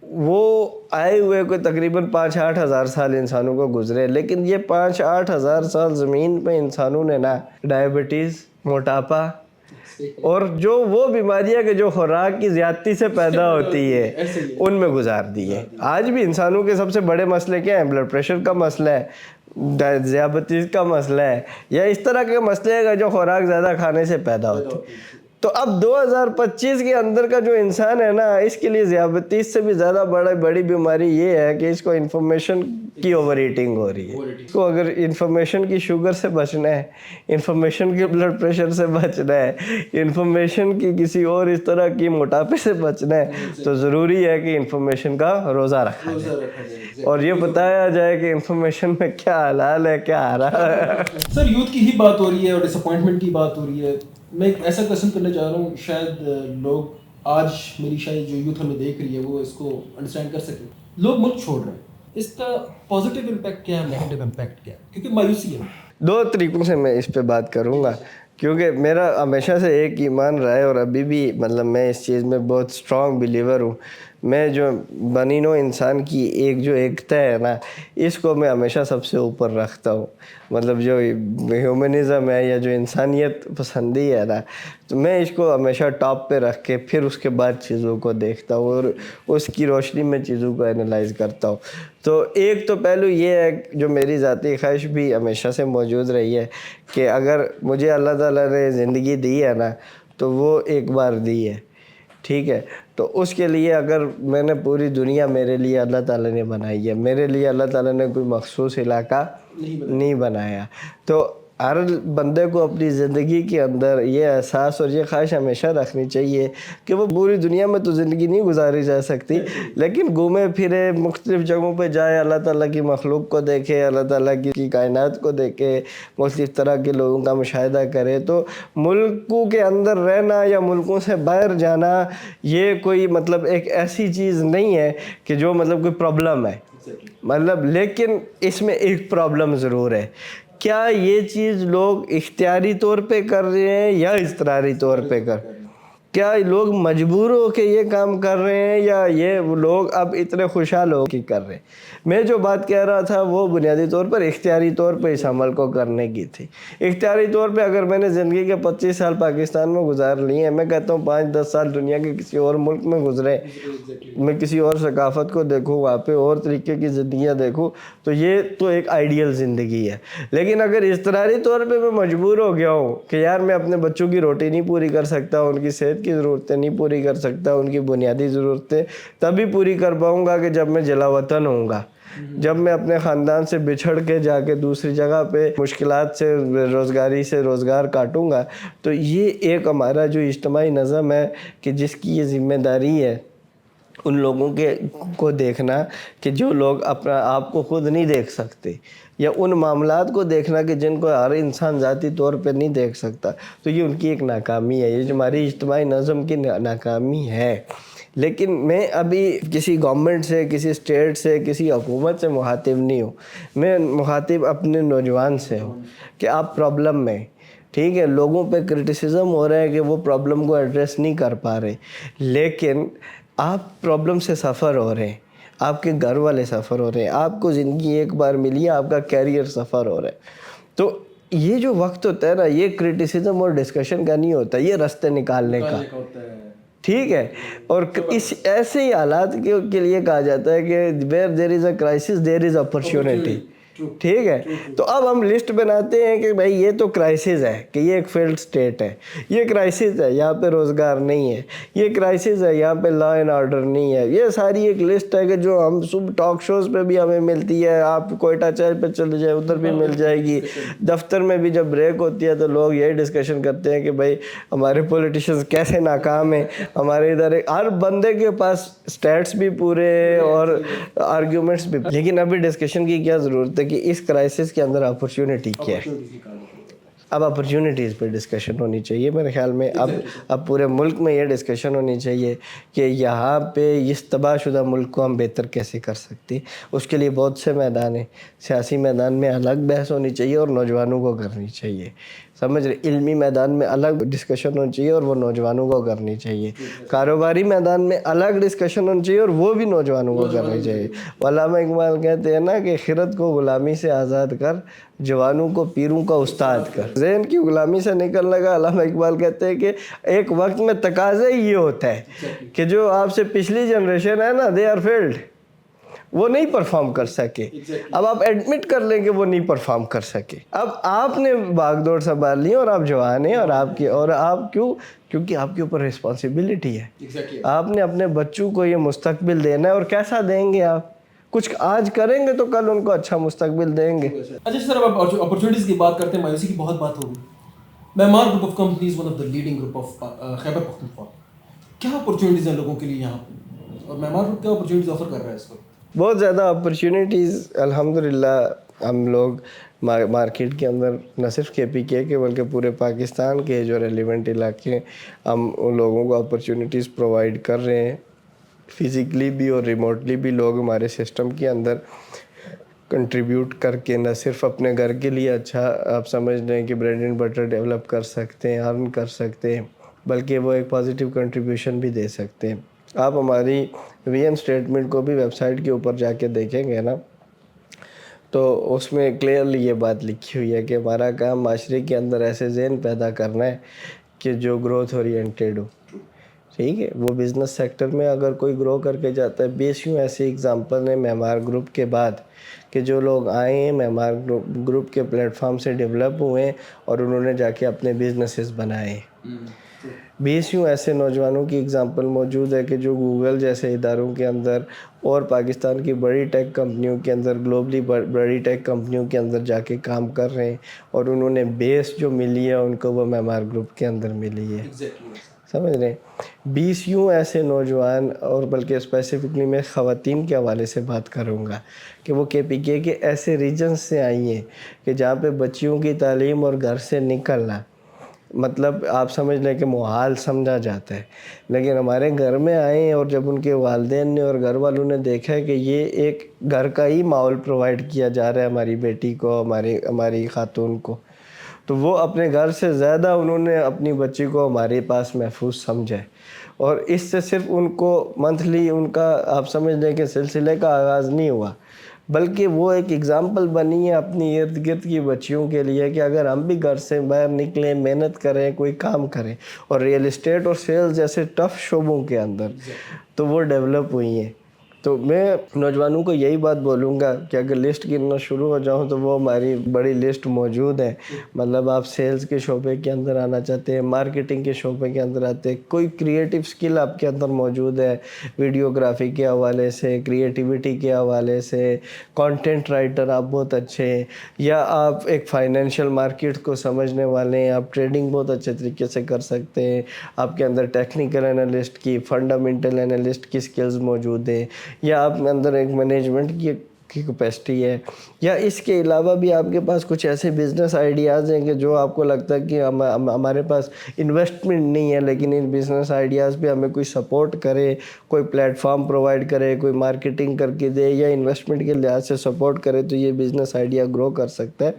وہ آئے ہوئے کوئی تقریباً 5-8 ہزار سال انسانوں کو گزرے, لیکن یہ 5-8 ہزار سال زمین پہ انسانوں نے نا ڈائبٹیز, موٹاپا اور جو وہ بیماریاں کہ جو خوراک کی زیادتی سے پیدا ہوتی ہے ان میں گزار دی ہے. آج بھی انسانوں کے سب سے بڑے مسئلے کیا ہیں؟ بلڈ پریشر کا مسئلہ ہے, ذیابطیس کا مسئلہ ہے, یا اس طرح کے مسئلے ہیں جو خوراک زیادہ کھانے سے پیدا ہوتے ہیں. تو اب 2025 کے اندر کا جو انسان ہے نا, اس کے لیے ذیابطیس سے بھی زیادہ بڑی بیماری یہ ہے کہ اس کو انفارمیشن کی اوور ایٹنگ ہو رہی ہے. اس کو اگر انفارمیشن کی شوگر سے بچنا ہے, انفارمیشن کے بلڈ پریشر سے بچنا ہے, انفارمیشن کی کسی اور اس طرح کی موٹاپے سے بچنا ہے, تو ضروری ہے کہ انفارمیشن کا روزہ رکھا جائے اور یہ بتایا جائے کہ انفارمیشن میں کیا حلال ہے کیا حرام ہے. سر یوتھ کی ہی بات ہو رہی ہے اور ڈس اپوائنٹمنٹ کی بات ہو رہی ہے. میں ایک ایسا کویشچن کرنا چاہ رہا ہوں, شاید لوگ آج میری شاید جو یوتھ ہمیں دیکھ رہی ہے وہ اس کو انڈرسٹینڈ کر سکیں. لوگ ملک چھوڑ رہے ہیں, اس کا پازیٹیو امپیکٹ کیا ہے, نیگیٹو امپیکٹ کیا ہے, کیونکہ مایوسی ہے. 2 طریقوں سے میں اس پہ بات کروں گا, کیونکہ میرا ہمیشہ سے ایک ایمان رہا ہے, اور ابھی بھی مطلب میں اس چیز میں بہت اسٹرانگ بلیور ہوں. میں جو بنی نوع انسان کی جو ایکتا ہے نا, اس کو میں ہمیشہ سب سے اوپر رکھتا ہوں. مطلب جو ہیومنزم ہے یا جو انسانیت پسندی ہے نا, تو میں اس کو ہمیشہ ٹاپ پہ رکھ کے پھر اس کے بعد چیزوں کو دیکھتا ہوں اور اس کی روشنی میں چیزوں کو اینالائز کرتا ہوں. تو ایک تو پہلو یہ ہے جو میری ذاتی خواہش بھی ہمیشہ سے موجود رہی ہے کہ اگر مجھے اللہ تعالیٰ نے زندگی دی ہے نا, تو وہ ایک بار دی ہے, ٹھیک ہے. تو اس کے لیے اگر میں نے پوری دنیا میرے لیے اللہ تعالیٰ نے بنائی ہے, میرے لیے اللہ تعالیٰ نے کوئی مخصوص علاقہ نہیں بنایا. تو ہر بندے کو اپنی زندگی کے اندر یہ احساس اور یہ خواہش ہمیشہ رکھنی چاہیے کہ وہ پوری دنیا میں تو زندگی نہیں گزاری جا سکتی, لیکن گھومے پھرے مختلف جگہوں پہ جائے, اللہ تعالیٰ کی مخلوق کو دیکھے, اللہ تعالیٰ کی کائنات کو دیکھے, مختلف طرح کے لوگوں کا مشاہدہ کرے. تو ملکوں کے اندر رہنا یا ملکوں سے باہر جانا یہ کوئی مطلب ایک ایسی چیز نہیں ہے کہ جو مطلب کوئی پرابلم ہے, مطلب لیکن اس میں ایک پرابلم ضرور ہے. کیا یہ چیز لوگ اختیاری طور پہ کر رہے ہیں یا اضطراری طور پہ کیا لوگ مجبور ہو کے یہ کام کر رہے ہیں یا یہ لوگ اب اتنے خوشحال ہو کے کر رہے ہیں؟ میں جو بات کہہ رہا تھا وہ بنیادی طور پر اختیاری طور پہ اس عمل کو کرنے کی تھی. اختیاری طور پہ اگر میں نے زندگی کے 25 سال پاکستان میں گزار لیے ہیں, میں کہتا ہوں 5-10 سال دنیا کے کسی اور ملک میں گزرے, میں کسی اور ثقافت کو دیکھوں, وہاں پہ اور طریقے کی زندگیاں دیکھوں, تو یہ تو ایک آئیڈیل زندگی ہے. لیکن اگر اضطراری طور پہ میں مجبور ہو گیا ہوں کہ یار میں اپنے بچوں کی روٹی نہیں پوری کر سکتا, ان کی صحت کی ضرورتیں نہیں پوری کر سکتا, ان کی بنیادی ضرورتیں تبھی پوری کر پاؤں گا کہ جب میں جلا وطن ہوں گا, جب میں اپنے خاندان سے بچھڑ کے جا کے دوسری جگہ پہ مشکلات سے روزگاری سے روزگار کاٹوں گا. تو یہ ایک ہمارا جو اجتماعی نظم ہے کہ جس کی یہ ذمہ داری ہے ان لوگوں کو دیکھنا کہ جو لوگ اپنا آپ کو خود نہیں دیکھ سکتے, یا ان معاملات کو دیکھنا کہ جن کو ہر انسان ذاتی طور پہ نہیں دیکھ سکتا. تو یہ ان کی ایک ناکامی ہے, یہ جو ہماری اجتماعی نظم کی ناکامی ہے. لیکن میں ابھی کسی گورنمنٹ سے, کسی اسٹیٹ سے, کسی حکومت سے مخاطب نہیں ہوں. میں مخاطب اپنے نوجوان سے ہوں کہ آپ پرابلم میں, ٹھیک ہے, لوگوں پہ کرٹیسزم ہو رہا ہے کہ وہ پرابلم کو ایڈریس نہیں کر پا رہے, لیکن آپ پرابلم سے سفر ہو رہے ہیں, آپ کے گھر والے سفر ہو رہے ہیں, آپ کو زندگی ایک بار ملی ہے, آپ کا کیریئر سفر ہو رہا ہے. تو یہ جو وقت ہوتا ہے نا, یہ کرٹیسزم اور ڈسکشن کا نہیں ہوتا, یہ راستے نکالنے کا, ٹھیک ہے. اور اس ایسے ہی حالات کے لیے کہا جاتا ہے کہ where there is a crisis there is opportunity, ٹھیک ہے. تو اب ہم لسٹ بناتے ہیں کہ بھائی یہ تو کرائسس ہے, کہ یہ ایک فیلڈ اسٹیٹ ہے, یہ کرائسس ہے یہاں پہ روزگار نہیں ہے, یہ کرائسس ہے یہاں پہ لا اینڈ آرڈر نہیں ہے. یہ ساری ایک لسٹ ہے کہ جو ہم صبح ٹاک شوز پہ بھی ہمیں ملتی ہے, آپ کوئٹہ چائے پہ چلے جائے ادھر بھی مل جائے گی, دفتر میں بھی جب بریک ہوتی ہے تو لوگ یہی ڈسکشن کرتے ہیں کہ بھائی ہمارے پولیٹیشینز کیسے ناکام ہیں, ہمارے ادھر ہر بندے کے پاس اسٹیٹس بھی پورے اور آرگیومنٹس بھی. لیکن ابھی ڈسکشن کی کیا ضرورت ہے کہ اس کرائسس کے اندر اپرچونٹی کیا ہے. اب اپرچونٹیز پہ ڈسکشن ہونی چاہیے میرے خیال میں. اب پورے ملک میں یہ ڈسکشن ہونی چاہیے کہ یہاں پہ اس تباہ شدہ ملک کو ہم بہتر کیسے کر سکتے ہیں. اس کے لیے بہت سے میدان ہیں, سیاسی میدان میں الگ بحث ہونی چاہیے اور نوجوانوں کو کرنی چاہیے, سمجھ رہے, علمی میدان میں الگ ڈسکشن ہونی چاہیے اور وہ نوجوانوں کو کرنی چاہیے, کاروباری میدان میں الگ ڈسکشن ہونی چاہیے اور وہ بھی نوجوانوں کو کرنی چاہیے. علامہ اقبال کہتے ہیں نا کہ خرد کو غلامی سے آزاد کر, جوانوں کو پیروں کا استاد کر. ذہن کی غلامی سے نکل لگا. علامہ اقبال کہتے ہیں کہ ایک وقت میں تقاضا ہی یہ ہوتا ہے کہ جو آپ سے پچھلی جنریشن ہے نا, دے آر فیلڈ, وہ نہیں پرفارم کر سکے. اب آپ ایڈمٹ کر لیں کہ وہ نہیں پرفارم کر سکے. اب آپ نے بھاگ دوڑ سنبھال لی اور آپ جوان ہیں, اور آپ کیونکہ آپ کے اوپر رسپانسبلٹی ہے. آپ نے اپنے بچوں کو یہ مستقبل دینا ہے, اور کیسا دیں گے آپ؟ کچھ آج کریں گے تو کل ان کو اچھا مستقبل دیں گے. اچھا سر, اب اپرچونیٹیز کی بات کرتے ہیں, مایوسی کی بہت بات ہوگی. Memaar group of companies one of the leading group of Khyber Pakhtunkhwa, کیا اپرچونیٹیز ہیں لوگوں کے لیے یہاں پہ, اور معمار گروپ کیا اپرچونیٹیز آفر کر رہا ہے اس وقت؟ بہت زیادہ اپرچونیٹیز الحمدللہ. ہم لوگ مارکیٹ کے اندر نہ صرف کے پی کے بلکہ پورے پاکستان کے جو ریلیونٹ علاقے ہیں, ہم ان لوگوں کو اپرچونیٹیز پرووائڈ کر رہے ہیں, فزیکلی بھی اور ریموٹلی بھی. لوگ ہمارے سسٹم کے اندر کنٹریبیوٹ کر کے نہ صرف اپنے گھر کے لیے اچھا, آپ سمجھ لیں کہ بریڈ اینڈ بٹر ڈیولپ کر سکتے ہیں, ارن کر سکتے ہیں, بلکہ وہ ایک پازیٹیو کنٹریبیوشن بھی دے سکتے ہیں. آپ ہماری وی این اسٹیٹمنٹ کو بھی ویب سائٹ کے اوپر جا کے دیکھیں گے نا, تو اس میں کلیئرلی یہ بات لکھی ہوئی ہے کہ ہمارا کام معاشرے کے اندر ایسے ذہن پیدا کرنا ہے کہ جو گروتھ اورینٹیڈ ہو. ٹھیک ہے, وہ بزنس سیکٹر میں اگر کوئی گرو کر کے جاتا ہے, بیسیوں ایسی اگزامپل ہیں معمار گروپ کے بعد کہ جو لوگ آئے ہیں معمار گروپ کے پلیٹ فارم سے ڈیولپ ہوئے ہیں اور انہوں نے جا کے اپنے بزنسز بنائے ہیں. بیسیوں ایسے نوجوانوں کی اگزامپل موجود ہے کہ جو گوگل جیسے اداروں کے اندر اور پاکستان کی بڑی ٹیک کمپنیوں کے اندر, گلوبلی بڑی ٹیک کمپنیوں کے اندر جا کے کام کر رہے ہیں, اور انہوں نے بیس جو ملی ہے ان کو وہ معمار گروپ کے اندر ملی ہے. سمجھ رہے ہیں, 20 ایسے نوجوان, اور بلکہ اسپیسیفکلی میں خواتین کے حوالے سے بات کروں گا کہ وہ کے پی کے ایسے ریجنز سے آئی ہیں کہ جہاں پہ بچیوں کی تعلیم اور گھر سے نکلنا مطلب آپ سمجھ لیں کہ محال سمجھا جاتا ہے. لیکن ہمارے گھر میں آئے ہیں, اور جب ان کے والدین نے اور گھر والوں نے دیکھا ہے کہ یہ ایک گھر کا ہی ماحول پرووائڈ کیا جا رہا ہے ہماری بیٹی کو, ہماری خاتون کو, تو وہ اپنے گھر سے زیادہ انہوں نے اپنی بچی کو ہمارے پاس محفوظ سمجھا ہے. اور اس سے صرف ان کو منتھلی ان کا آپ سمجھ لیں کہ سلسلے کا آغاز نہیں ہوا, بلکہ وہ ایک اگزامپل بنی ہے اپنی ارد گرد کی بچیوں کے لیے کہ اگر ہم بھی گھر سے باہر نکلیں, محنت کریں, کوئی کام کریں, اور ریئل اسٹیٹ اور سیلز جیسے ٹف شعبوں کے اندر تو وہ ڈیولپ ہوئی ہیں. تو میں نوجوانوں کو یہی بات بولوں گا کہ اگر لسٹ گننا شروع ہو جاؤں تو وہ ہماری بڑی لسٹ موجود ہے. مطلب آپ سیلز کے شعبے کے اندر آنا چاہتے ہیں, مارکیٹنگ کے شعبے کے اندر آتے ہیں, کوئی کریٹیو سکل آپ کے اندر موجود ہے, ویڈیوگرافی کے حوالے سے, کریٹیوٹی کے حوالے سے, کانٹینٹ رائٹر آپ بہت اچھے ہیں, یا آپ ایک فائنینشیل مارکیٹ کو سمجھنے والے ہیں, آپ ٹریڈنگ بہت اچھے طریقے سے کر سکتے ہیں, آپ کے اندر ٹیکنیکل انالسٹ کی, فنڈامنٹل انالسٹ کی سکلز موجود ہیں, یا آپ کے اندر ایک مینجمنٹ کی کی کیپیسٹی ہے, یا اس کے علاوہ بھی آپ کے پاس کچھ ایسے بزنس آئیڈیاز ہیں کہ جو آپ کو لگتا ہے کہ ہمارے پاس انویسٹمنٹ نہیں ہے لیکن ان بزنس آئیڈیاز پہ ہمیں کوئی سپورٹ کرے, کوئی پلیٹ فارم پرووائڈ کرے, کوئی مارکیٹنگ کر کے دے یا انویسٹمنٹ کے لحاظ سے سپورٹ کرے تو یہ بزنس آئیڈیا گرو کر سکتا ہے.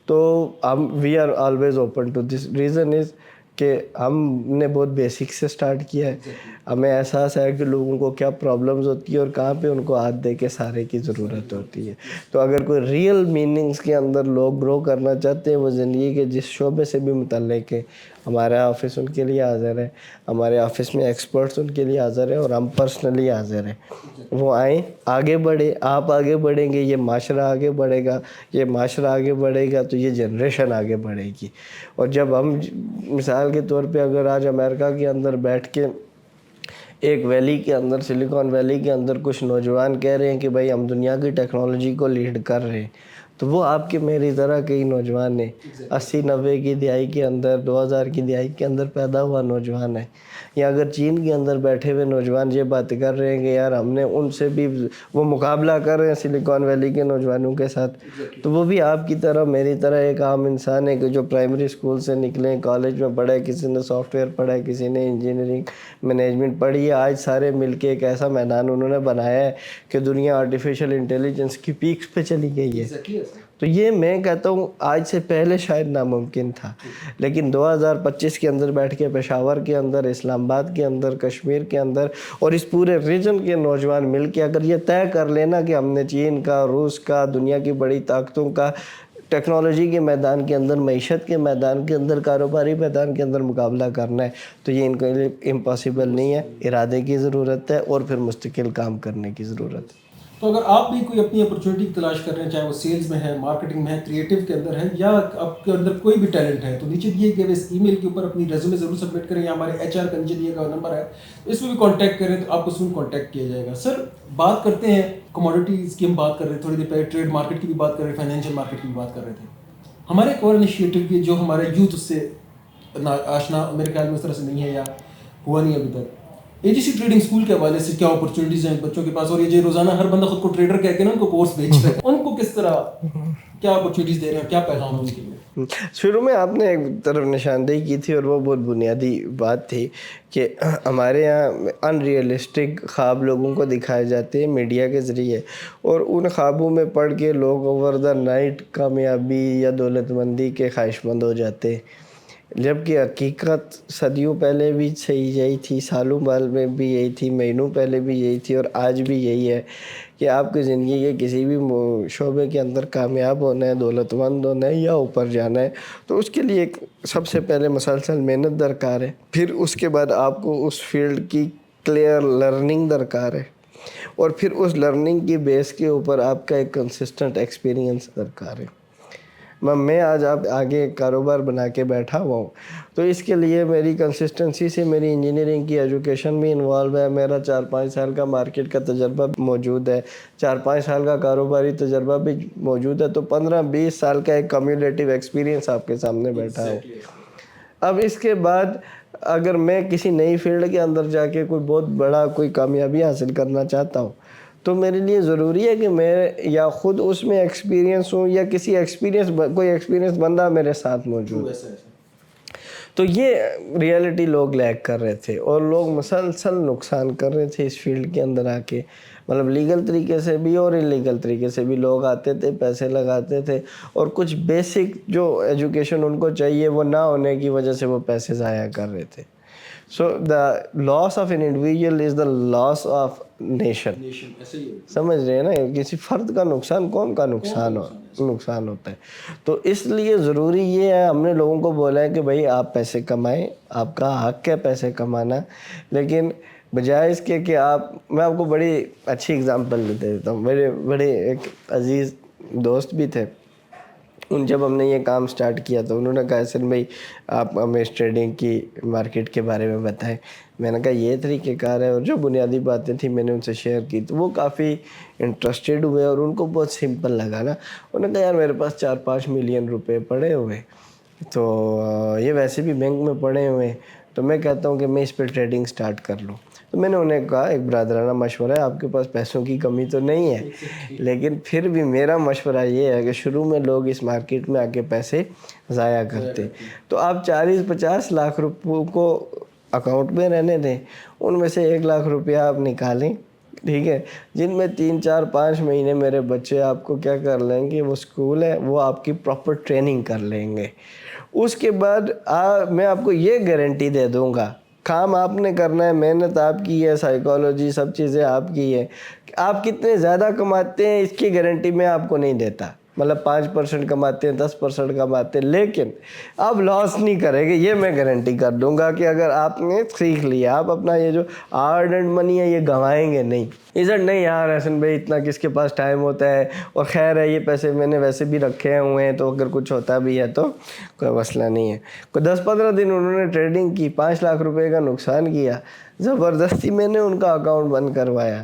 تو we are always open to this. Reason is کہ ہم نے بہت بیسک سے سٹارٹ کیا ہے, ہمیں احساس ہے کہ لوگوں کو کیا پرابلمز ہوتی ہے اور کہاں پہ ان کو ہاتھ دے کے سہارے کی ضرورت ہوتی ہے. تو اگر کوئی ریئل میننگز کے اندر لوگ گرو کرنا چاہتے ہیں وہ زندگی کے جس شعبے سے بھی متعلق ہے, ہمارا آفس ان کے لیے حاضر ہے, ہمارے آفس میں ایکسپرٹس ان کے لیے حاضر ہیں اور ہم پرسنلی حاضر ہیں. وہ آئیں, آگے بڑھیں, آپ آگے بڑھیں گے یہ معاشرہ آگے بڑھے گا, یہ معاشرہ آگے بڑھے گا تو یہ جنریشن آگے بڑھے گی. اور جب ہم مثال کے طور پہ اگر آج امریکہ کے اندر بیٹھ کے ایک ویلی کے اندر, سلیکان ویلی کے اندر کچھ نوجوان کہہ رہے ہیں کہ بھائی ہم دنیا کی ٹیکنالوجی کو لیڈ کر رہے ہیں, تو وہ آپ کے میری طرح کئی نوجوان ہیں 80-90 کی دہائی کے اندر, 2000 کی دہائی کے اندر پیدا ہوا نوجوان ہے. یا اگر چین کے اندر بیٹھے ہوئے نوجوان یہ بات کر رہے ہیں کہ یار ہم نے ان سے بھی, وہ مقابلہ کر رہے ہیں سلیکان ویلی کے نوجوانوں کے ساتھ, تو وہ بھی آپ کی طرح میری طرح ایک عام انسان ہے کہ جو پرائمری اسکول سے نکلے, کالج میں پڑھے, کسی نے سافٹ ویئر پڑھا ہے, کسی نے انجینئرنگ مینجمنٹ پڑھی ہے. آج سارے مل کے ایک ایسا میدان انہوں نے بنایا ہے کہ دنیا آرٹیفیشل انٹیلیجنس کی پیکس پہ چلی گئی ہے. تو یہ میں کہتا ہوں آج سے پہلے شاید ناممکن تھا, لیکن 2025 کے اندر بیٹھ کے پشاور کے اندر, اسلام آباد کے اندر, کشمیر کے اندر اور اس پورے ریجن کے نوجوان مل کے اگر یہ طے کر لینا کہ ہم نے چین کا, روس کا, دنیا کی بڑی طاقتوں کا ٹیکنالوجی کے میدان کے اندر, معیشت کے میدان کے اندر, کاروباری میدان کے اندر مقابلہ کرنا ہے, تو یہ ان کے لیے امپاسبل نہیں ہے. ارادے کی ضرورت ہے اور پھر مستقل کام کرنے کی ضرورت ہے. تو اگر آپ بھی کوئی اپنی اپرچونیٹی کی تلاش کر رہے ہیں, چاہے وہ سیلز میں ہے, مارکیٹنگ میں ہے, کریٹو کے اندر ہے, یا آپ کے اندر کوئی بھی ٹیلنٹ ہے, تو نیچے دیے گئے اس ای میل کے اوپر اپنی ریزیومے ضرور سبمٹ کریں, یا ہمارے HR کا نیچے دیے گا نمبر ہے اس میں بھی کانٹیکٹ کریں تو آپ کو ضرور کانٹیکٹ کیا جائے گا. سر بات کرتے ہیں کموڈیٹیز کی, ہم بات کر رہے تھے تھوڑی دیر پہلے, ٹریڈ مارکیٹ کی بھی بات کر رہے ہیں, فائنینشیل مارکیٹ کی بھی بات کر رہے تھے. ہمارے ایک اور انیشیٹو بھی جو ہمارے یوتھ اس سے آشنا میرے خیال میں اس طرح سے نہیں ہے یا ہوا نہیں ابھی تک, AGC ٹریڈنگ اسکول کے حوالے سے کیا اپرچونیٹیز ہیں بچوں کے پاس, اور یہ جو روزانہ ہر بندہ خود کو ٹریڈر کہہ کے نا ان کو کورس بیچ رہے ہیں, ان کو کس طرح کیا اپرچونیٹیز دے رہے ہیں, کیا پیغام ہے ان کے لیے؟ شروع میں آپ نے ایک طرف نشاندہی کی تھی اور وہ بہت بنیادی بات تھی کہ ہمارے یہاں ان ریئلسٹک خواب لوگوں کو دکھائے جاتے ہیں میڈیا کے ذریعے, اور ان خوابوں میں پڑھ کے لوگ اوور دا نائٹ کامیابی یا دولت مندی کے خواہش مند ہو جاتے ہیں, جبکہ حقیقت صدیوں پہلے بھی صحیح یہی تھی, سالوں بعد میں بھی یہی تھی, مہینوں پہلے بھی یہی تھی اور آج بھی یہی ہے کہ آپ کی زندگی کے کسی بھی شعبے کے اندر کامیاب ہونا ہے, دولت مند ہونا ہے یا اوپر جانا ہے, تو اس کے لیے ایک سب سے پہلے مسلسل محنت درکار ہے. پھر اس کے بعد آپ کو اس فیلڈ کی کلیئر لرننگ درکار ہے, اور پھر اس لرننگ کی بیس کے اوپر آپ کا ایک کنسسٹنٹ ایکسپیرینس درکار ہے. میں آج آپ آگے کاروبار بنا کے بیٹھا ہوا ہوں, تو اس کے لیے میری کنسسٹنسی سے میری انجینئرنگ کی ایجوکیشن بھی انوالو ہے, میرا 4-5 سال کا مارکیٹ کا تجربہ موجود ہے, 4-5 سال کا کاروباری تجربہ بھی موجود ہے, تو 15-20 سال کا ایک کمیولیٹیو ایکسپیرینس آپ کے سامنے بیٹھا ہوں. اب اس کے بعد اگر میں کسی نئی فیلڈ کے اندر جا کے کوئی بہت بڑا کوئی کامیابی حاصل کرنا چاہتا ہوں, تو میرے لیے ضروری ہے کہ میں یا خود اس میں ایکسپیرینس ہوں یا کسی کوئی ایکسپیرینس بندہ میرے ساتھ موجود ہے. تو یہ ریئلٹی لوگ لیک کر رہے تھے اور لوگ مسلسل نقصان کر رہے تھے اس فیلڈ کے اندر آ کے, مطلب لیگل طریقے سے بھی اور انلیگل طریقے سے بھی لوگ آتے تھے, پیسے لگاتے تھے, اور کچھ بیسک جو ایجوکیشن ان کو چاہیے وہ نہ ہونے کی وجہ سے وہ پیسے ضائع کر رہے تھے. So the loss of an individual is the loss of nation. سمجھ رہے ہیں نا, کسی فرد کا نقصان کون کا نقصان ہوتا ہے. تو اس لیے ضروری یہ ہے, ہم نے لوگوں کو بولا ہے کہ بھائی آپ پیسے کمائیں, آپ کا حق ہے پیسے کمانا, لیکن بجائے اس کے کہ میں آپ کو بڑی اچھی اگزامپل دیتا ہوں. میرے بڑے ایک عزیز دوست بھی تھے, جب ہم نے یہ کام سٹارٹ کیا تو انہوں نے کہا حسن بھائی آپ ہمیں ٹریڈنگ کی مارکیٹ کے بارے میں بتائیں. میں نے کہا یہ طریقہ کار ہے, اور جو بنیادی باتیں تھیں میں نے ان سے شیئر کی, تو وہ کافی انٹرسٹیڈ ہوئے اور ان کو بہت سمپل لگا نا. انہوں نے کہا یار میرے پاس 4-5 ملین روپے پڑے ہوئے, تو یہ ویسے بھی بینک میں پڑے ہوئے ہیں, تو میں کہتا ہوں کہ میں اس پہ ٹریڈنگ سٹارٹ کر لوں. تو میں نے انہیں کہا ایک برادرانہ مشورہ ہے, آپ کے پاس پیسوں کی کمی تو نہیں ہے, لیکن پھر بھی میرا مشورہ یہ ہے کہ شروع میں لوگ اس مارکیٹ میں آ کے پیسے ضائع کرتے, تو آپ 40-50 لاکھ روپے کو اکاؤنٹ میں رہنے دیں, ان میں سے 1 لاکھ روپیہ آپ نکالیں, ٹھیک ہے, جن میں 3-4-5 مہینے میرے بچے آپ کو کیا کر لیں گے, وہ اسکول ہے وہ آپ کی پراپر ٹریننگ کر لیں گے. اس کے بعد میں آپ کو یہ گارنٹی دے دوں گا, کام آپ نے کرنا ہے, محنت آپ کی ہے, سائیکالوجی سب چیزیں آپ کی ہے, آپ کتنے زیادہ کماتے ہیں اس کی گارنٹی میں آپ کو نہیں دیتا, مطلب 5% کماتے ہیں, 10% کماتے ہیں, لیکن آپ لاس نہیں کریں گے, یہ میں گارنٹی کر دوں گا کہ اگر آپ نے سیکھ لیا, آپ اپنا یہ جو ہارڈ اینڈ منی ہے یہ گنوائیں گے نہیں. ایزنٹ نہیں یار احسن بھائی اتنا کس کے پاس ٹائم ہوتا ہے, اور خیر ہے یہ پیسے میں نے ویسے بھی رکھے ہوئے ہیں, تو اگر کچھ ہوتا بھی ہے تو کوئی مسئلہ نہیں ہے. کوئی 10-15 دن انہوں نے ٹریڈنگ کی, 5 لاکھ روپے کا نقصان کیا, زبردستی میں نے ان کا اکاؤنٹ بند کروایا,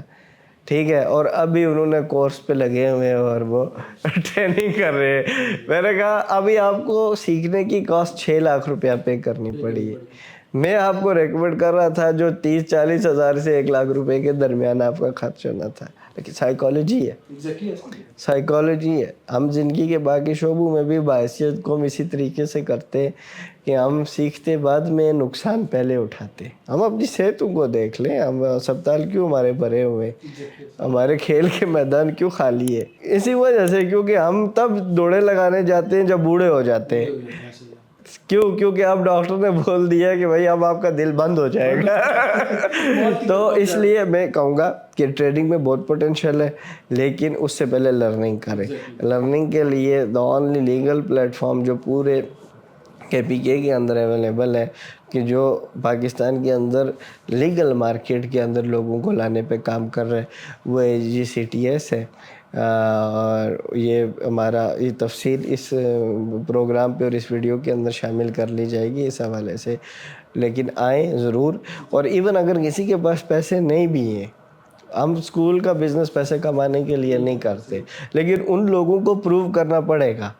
ٹھیک ہے, اور ابھی انہوں نے کورس پہ لگے ہوئے ہیں اور وہ ٹریننگ کر رہے ہیں. میں نے کہا ابھی آپ کو سیکھنے کی کاسٹ 6 لاکھ روپیہ پے کرنی پڑی ہے, میں آپ کو ریکمنڈ کر رہا تھا جو 30-40 ہزار سے 1 لاکھ روپے کے درمیان آپ کا خرچ ہونا تھا, لیکن سائیکالوجی ہے, سائیکالوجی ہے. ہم زندگی کے باقی شعبوں میں بھی باحثیت کو ہم اسی طریقے سے کرتے ہیں کہ ہم سیکھتے بعد میں نقصان پہلے اٹھاتے. ہم اپنی صحتوں کو دیکھ لیں, ہم اسپتال کیوں ہمارے بھرے ہوئے, ہمارے کھیل کے میدان کیوں خالی ہے, اسی وجہ سے کیونکہ ہم تب دوڑے لگانے جاتے ہیں جب بوڑھے ہو جاتے ہیں. کیونکہ اب ڈاکٹر نے بول دیا کہ بھائی اب آپ کا دل بند ہو جائے گا. تو اس لیے میں کہوں گا کہ ٹریڈنگ میں بہت پوٹینشیل ہے, لیکن اس سے پہلے لرننگ کریں. لرننگ کے لیے the only legal plate form جو پورے KPK کے اندر اویلیبل ہے, کہ جو پاکستان کے اندر لیگل مارکیٹ کے اندر لوگوں کو لانے پہ کام کر رہے, وہ AGCTS ہے. اور یہ ہمارا یہ تفصیل اس پروگرام پہ اور اس ویڈیو کے اندر شامل کر لی جائے گی اس حوالے سے, لیکن آئیں ضرور. اور ایون اگر کسی کے پاس پیسے نہیں بھی ہیں, ہم اسکول کا بزنس پیسے کمانے کے لیے نہیں کرتے, لیکن ان لوگوں کو پروو کرنا پڑے گا,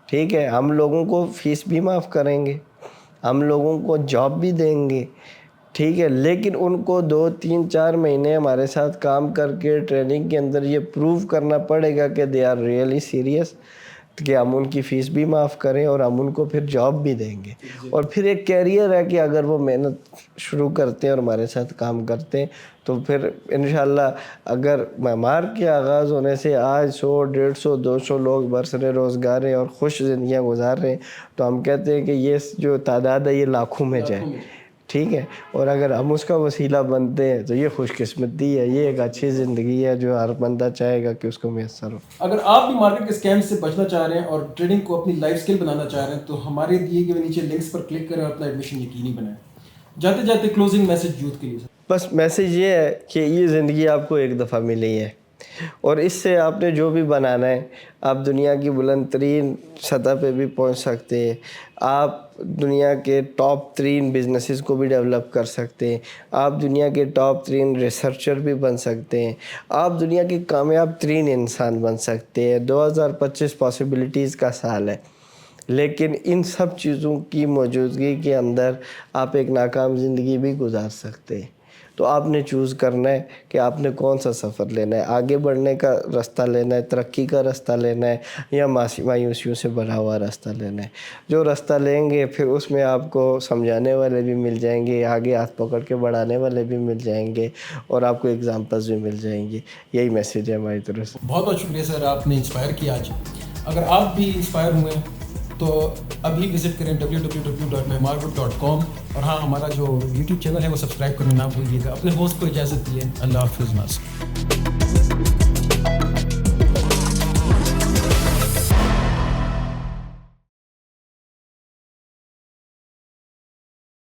ٹھیک ہے, ہم لوگوں کو فیس بھی معاف کریں گے, ہم لوگوں کو جاب بھی دیں گے, ٹھیک ہے, لیکن ان کو 2-3-4 مہینے ہمارے ساتھ کام کر کے ٹریننگ کے اندر یہ پروو کرنا پڑے گا کہ دے آر ریئلی سیریس, کہ ہم ان کی فیس بھی معاف کریں اور ہم ان کو پھر جاب بھی دیں گے. اور پھر ایک کیریئر ہے کہ اگر وہ محنت شروع کرتے ہیں اور ہمارے ساتھ کام کرتے ہیں تو پھر انشاءاللہ اگر معمار کے آغاز ہونے سے آج 100-150-200 لوگ برسر روزگار ہیں اور خوش زندگیاں گزار رہے ہیں, تو ہم کہتے ہیں کہ یہ جو تعداد ہے یہ لاکھوں میں جائے, ٹھیک ہے. اور اگر ہم اس کا وسیلہ بنتے ہیں تو یہ خوش قسمتی ہے, یہ ایک اچھی زندگی ہے جو ہر بندہ چاہے گا کہ اس کو میسر ہو. اگر آپ بھی مارکیٹ کے اسکیم سے بچنا چاہ رہے ہیں اور ٹریڈنگ کو اپنی لائف سکل بنانا چاہ رہے ہیں تو ہمارے دیے گئے نیچے لنکس پر کلک کریں اور اپنا ایڈمیشن یقینی بنائیں. جاتے جاتے کلوزنگ میسج یوتھ کے لیے. بس میسیج یہ ہے کہ یہ زندگی آپ کو ایک دفعہ ملی ہے, اور اس سے آپ نے جو بھی بنانا ہے آپ دنیا کی بلند ترین سطح پہ بھی پہنچ سکتے ہیں, آپ دنیا کے ٹاپ 3 بزنسز کو بھی ڈیولپ کر سکتے ہیں, آپ دنیا کے ٹاپ 3 ریسرچر بھی بن سکتے ہیں, آپ دنیا کے کامیاب ترین انسان بن سکتے ہیں. 2025 پاسبلٹیز کا سال ہے, لیکن ان سب چیزوں کی موجودگی کے اندر آپ ایک ناکام زندگی بھی گزار سکتے ہیں. تو آپ نے چوز کرنا ہے کہ آپ نے کون سا سفر لینا ہے, آگے بڑھنے کا راستہ لینا ہے, ترقی کا راستہ لینا ہے, یا مایوسیوں سے بھرا ہوا راستہ لینا ہے. جو راستہ لیں گے پھر اس میں آپ کو سمجھانے والے بھی مل جائیں گے, آگے ہاتھ پکڑ کے بڑھانے والے بھی مل جائیں گے, اور آپ کو ایگزامپلز بھی مل جائیں گے. یہی میسیج ہے ہماری طرف سے. بہت بہت شکریہ سر, آپ نے انسپائر کیا آج. اگر آپ بھی انسپائر ہوئے تو ابھی وزٹ کریں www.mehmargroup.com, اور ہاں ہمارا جو یوٹیوب چینل ہے وہ سبسکرائب کرنا نہ بھولیے گا. اپنے ہوسٹ کو اجازت دیے. اللہ حافظ.